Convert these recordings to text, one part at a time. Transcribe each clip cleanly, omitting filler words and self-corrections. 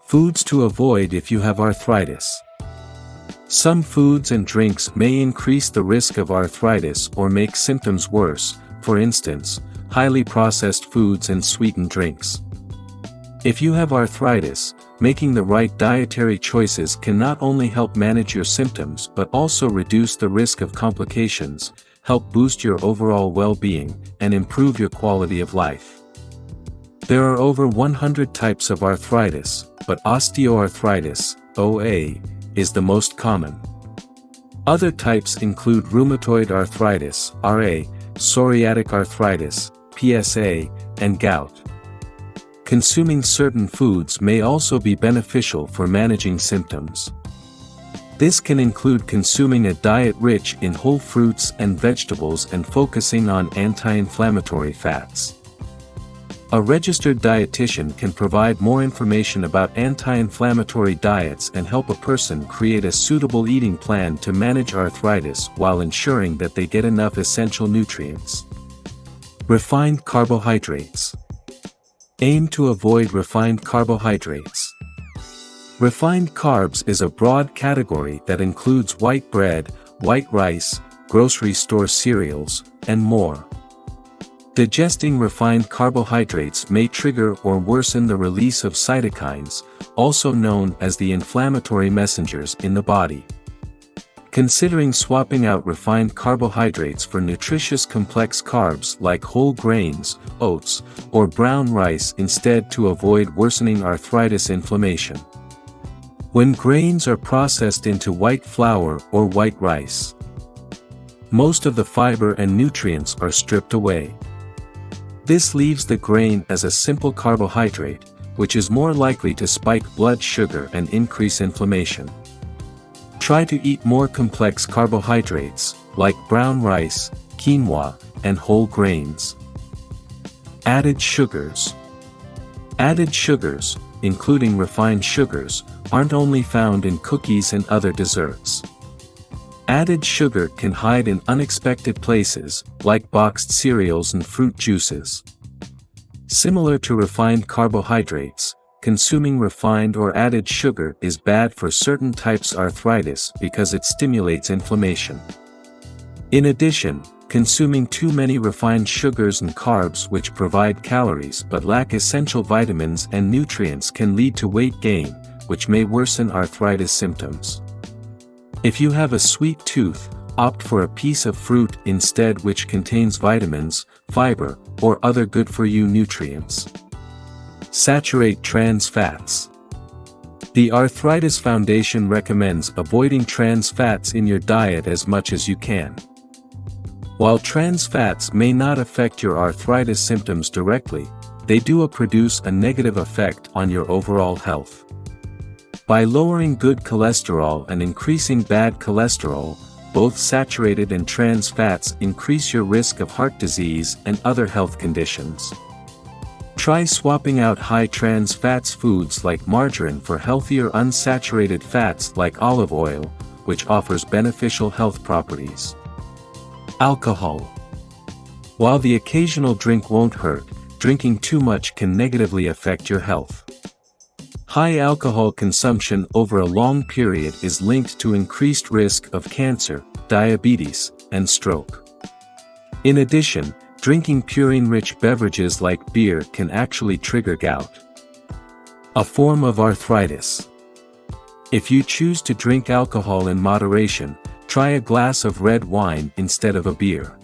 Foods to avoid if you have arthritis. Some foods and drinks may increase the risk of arthritis or make symptoms worse, for instance, highly processed foods and sweetened drinks. If you have arthritis, making the right dietary choices can not only help manage your symptoms but also reduce the risk of complications, help boost your overall well-being, and improve your quality of life. There are over 100 types of arthritis, but osteoarthritis, OA, is the most common. Other types include rheumatoid arthritis, RA, psoriatic arthritis, PSA, and gout. Consuming certain foods may also be beneficial for managing symptoms. This can include consuming a diet rich in whole fruits and vegetables and focusing on anti-inflammatory fats. A registered dietitian can provide more information about anti-inflammatory diets and help a person create a suitable eating plan to manage arthritis while ensuring that they get enough essential nutrients. Refined carbohydrates. Aim to avoid refined carbohydrates. Refined carbs is a broad category that includes white bread, white rice, grocery store cereals, and more. Digesting refined carbohydrates may trigger or worsen the release of cytokines, also known as the inflammatory messengers in the body. Considering swapping out refined carbohydrates for nutritious complex carbs like whole grains, oats, or brown rice instead to avoid worsening arthritis inflammation. When grains are processed into white flour or white rice, most of the fiber and nutrients are stripped away. This leaves the grain as a simple carbohydrate, which is more likely to spike blood sugar and increase inflammation. Try to eat more complex carbohydrates, like brown rice, quinoa, and whole grains. Added sugars. Added sugars, including refined sugars, aren't only found in cookies and other desserts. Added sugar can hide in unexpected places, like boxed cereals and fruit juices. Similar to refined carbohydrates, consuming refined or added sugar is bad for certain types of arthritis because it stimulates inflammation. In addition, consuming too many refined sugars and carbs which provide calories but lack essential vitamins and nutrients can lead to weight gain, which may worsen arthritis symptoms. If you have a sweet tooth, opt for a piece of fruit instead which contains vitamins, fiber, or other good-for-you nutrients. Saturate trans fats. The Arthritis Foundation recommends avoiding trans fats in your diet as much as you can. While trans fats may not affect your arthritis symptoms directly, they do produce a negative effect on your overall health. By lowering good cholesterol and increasing bad cholesterol, both saturated and trans fats increase your risk of heart disease and other health conditions. Try swapping out high trans fats foods like margarine for healthier unsaturated fats like olive oil, which offers beneficial health properties. Alcohol. While the occasional drink won't hurt, drinking too much can negatively affect your health. High alcohol consumption over a long period is linked to increased risk of cancer, diabetes, and stroke. In addition, drinking purine-rich beverages like beer can actually trigger gout, a form of arthritis. If you choose to drink alcohol in moderation, try a glass of red wine instead of a beer.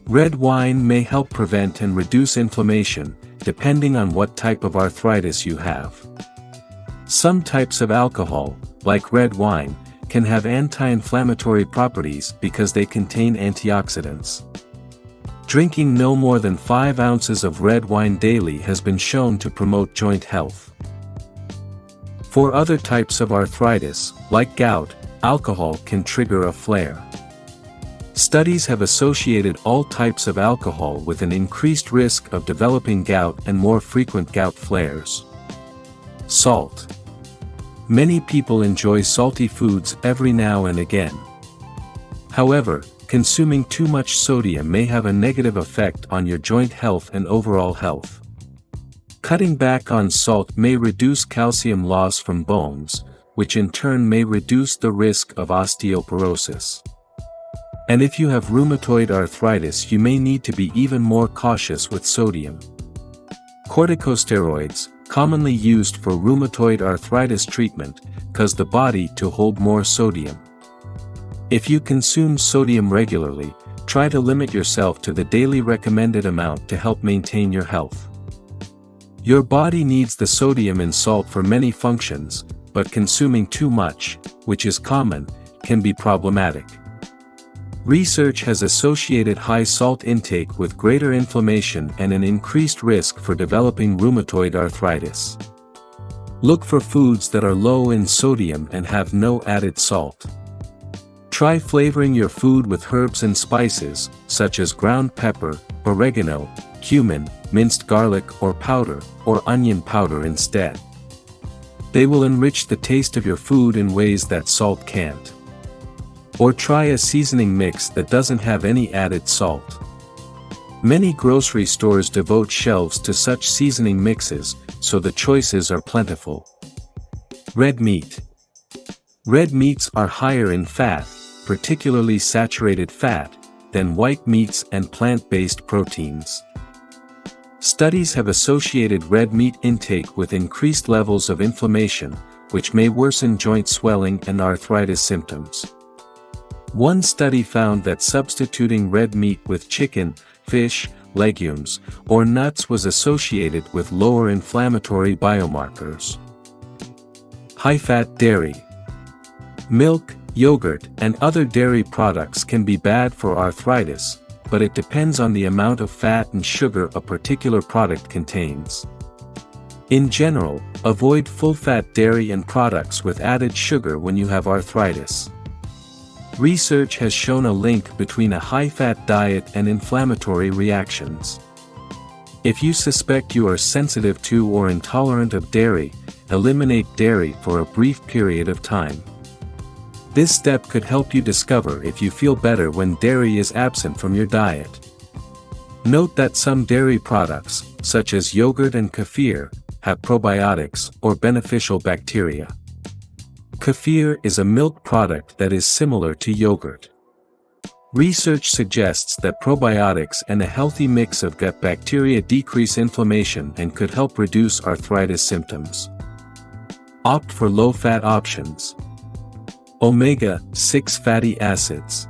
Red wine may help prevent and reduce inflammation, depending on what type of arthritis you have. Some types of alcohol, like red wine, can have anti-inflammatory properties because they contain antioxidants. Drinking no more than 5 ounces of red wine daily has been shown to promote joint health. For other types of arthritis, like gout, alcohol can trigger a flare. Studies have associated all types of alcohol with an increased risk of developing gout and more frequent gout flares. Salt. Many people enjoy salty foods every now and again. However, consuming too much sodium may have a negative effect on your joint health and overall health. Cutting back on salt may reduce calcium loss from bones, which in turn may reduce the risk of osteoporosis. And if you have rheumatoid arthritis, you may need to be even more cautious with sodium. Corticosteroids, commonly used for rheumatoid arthritis treatment, cause the body to hold more sodium. If you consume sodium regularly, try to limit yourself to the daily recommended amount to help maintain your health. Your body needs the sodium in salt for many functions, but consuming too much, which is common, can be problematic. Research has associated high salt intake with greater inflammation and an increased risk for developing rheumatoid arthritis. Look for foods that are low in sodium and have no added salt. Try flavoring your food with herbs and spices, such as ground pepper, oregano, cumin, minced garlic or powder, or onion powder instead. They will enrich the taste of your food in ways that salt can't. Or try a seasoning mix that doesn't have any added salt. Many grocery stores devote shelves to such seasoning mixes, so the choices are plentiful. Red meat. Red meats are higher in fat, particularly saturated fat, than white meats and plant-based proteins. Studies have associated red meat intake with increased levels of inflammation, which may worsen joint swelling and arthritis symptoms. One study found that substituting red meat with chicken, fish, legumes, or nuts was associated with lower inflammatory biomarkers. High-fat dairy. Milk, yogurt, and other dairy products can be bad for arthritis, but it depends on the amount of fat and sugar a particular product contains. In general, avoid full-fat dairy and products with added sugar when you have arthritis. Research has shown a link between a high-fat diet and inflammatory reactions. If you suspect you are sensitive to or intolerant of dairy, eliminate dairy for a brief period of time. This step could help you discover if you feel better when dairy is absent from your diet. Note that some dairy products, such as yogurt and kefir, have probiotics or beneficial bacteria. Kefir is a milk product that is similar to yogurt. Research suggests that probiotics and a healthy mix of gut bacteria decrease inflammation and could help reduce arthritis symptoms. Opt for low-fat options. Omega-6 fatty acids.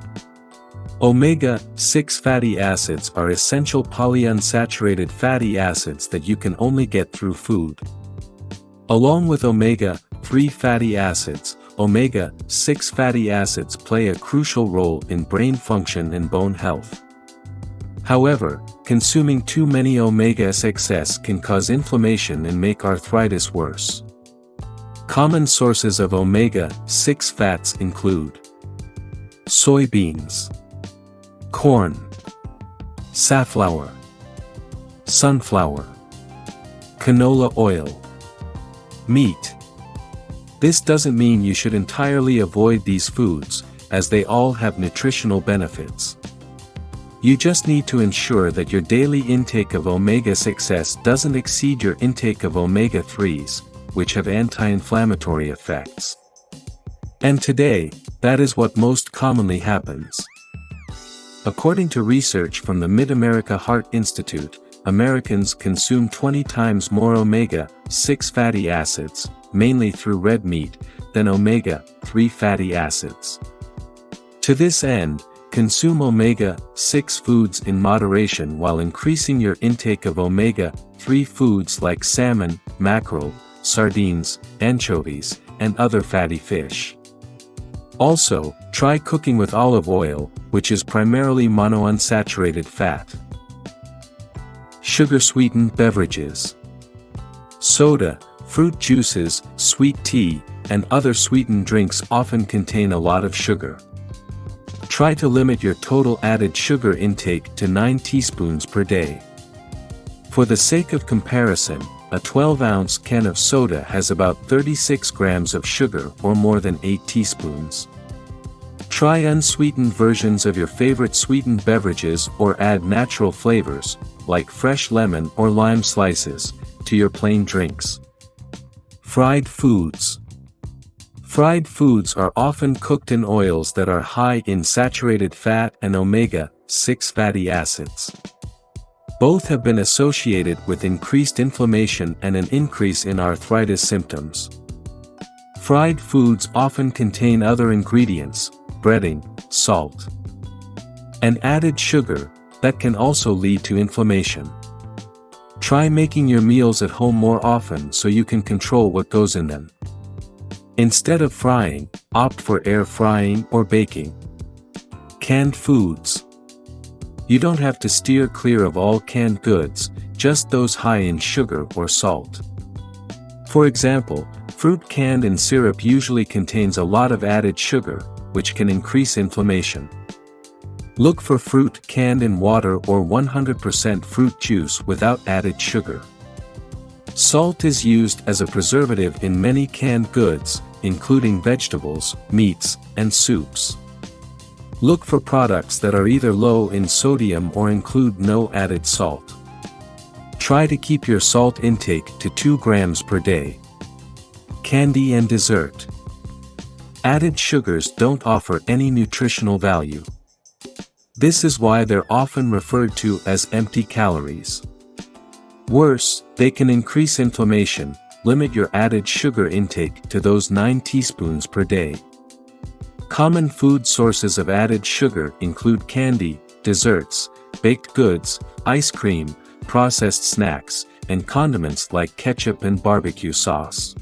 Omega-6 fatty acids are essential polyunsaturated fatty acids that you can only get through food. Along with omega-3 fatty acids, omega-6 fatty acids play a crucial role in brain function and bone health. However, consuming too many omega-6s can cause inflammation and make arthritis worse. Common sources of omega-6 fats include soybeans, corn, safflower, sunflower, canola oil, meat. This doesn't mean you should entirely avoid these foods, as they all have nutritional benefits. You just need to ensure that your daily intake of omega-6s doesn't exceed your intake of omega-3s, which have anti-inflammatory effects. And today, that is what most commonly happens. According to research from the Mid-America Heart Institute, Americans consume 20 times more omega-6 fatty acids, mainly through red meat, than omega-3 fatty acids. To this end, consume omega-6 foods in moderation while increasing your intake of omega-3 foods like salmon, mackerel, sardines, anchovies, and other fatty fish. Also, try cooking with olive oil, which is primarily monounsaturated fat. Sugar-sweetened beverages. Soda, fruit juices, sweet tea, and other sweetened drinks often contain a lot of sugar. Try to limit your total added sugar intake to 9 teaspoons per day. For the sake of comparison, a 12-ounce can of soda has about 36 grams of sugar or more than 8 teaspoons. Try unsweetened versions of your favorite sweetened beverages or add natural flavors, like fresh lemon or lime slices, to your plain drinks. Fried foods. Fried foods are often cooked in oils that are high in saturated fat and omega-6 fatty acids. Both have been associated with increased inflammation and an increase in arthritis symptoms. Fried foods often contain other ingredients, breading, salt, and added sugar, that can also lead to inflammation. Try making your meals at home more often so you can control what goes in them. Instead of frying, opt for air frying or baking. Canned foods. You don't have to steer clear of all canned goods, just those high in sugar or salt. For example, fruit canned in syrup usually contains a lot of added sugar, which can increase inflammation. Look for fruit canned in water or 100% fruit juice without added sugar. Salt is used as a preservative in many canned goods, including vegetables, meats, and soups. Look for products that are either low in sodium or include no added salt. Try to keep your salt intake to 2 grams per day. Candy and dessert. Added sugars don't offer any nutritional value. This is why they're often referred to as empty calories. Worse, they can increase inflammation. Limit your added sugar intake to those 9 teaspoons per day. Common food sources of added sugar include candy, desserts, baked goods, ice cream, processed snacks, and condiments like ketchup and barbecue sauce.